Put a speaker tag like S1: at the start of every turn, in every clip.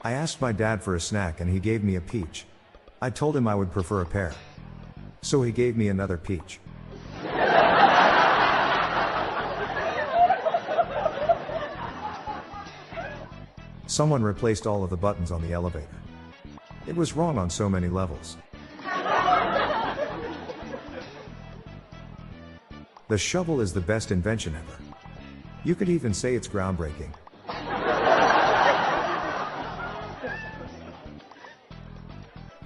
S1: I asked my dad for a snack and he gave me a peach. I told him I would prefer a pear. So he gave me another peach. Someone replaced all of the buttons on the elevator. It was wrong on so many levels. The shovel is the best invention ever. You could even say it's groundbreaking.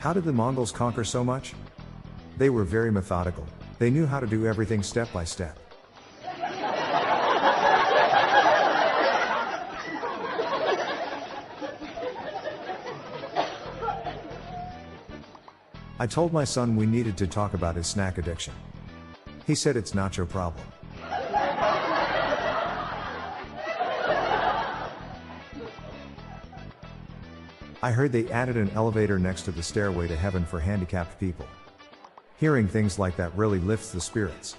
S1: How did the Mongols conquer so much? They were very methodical. They knew how to do everything step by step. I told my son we needed to talk about his snack addiction. He said it's not your problem. I heard they added an elevator next to the stairway to heaven for handicapped people. Hearing things like that really lifts the spirits.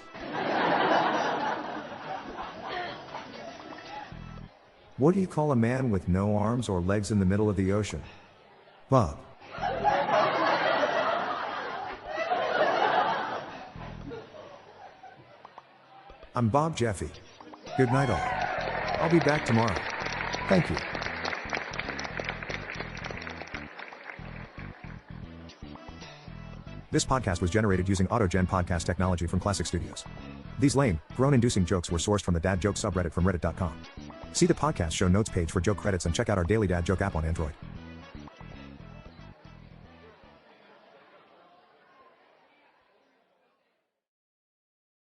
S1: What do you call a man with no arms or legs in the middle of the ocean? Bob. I'm Bob Jeffy. Good night all. I'll be back tomorrow. Thank you. This podcast was generated using AutoGen podcast technology from Classic Studios. These lame, groan-inducing jokes were sourced from the Dad Joke subreddit from reddit.com. See the podcast show notes page for joke credits and check out our daily Dad Joke app on Android.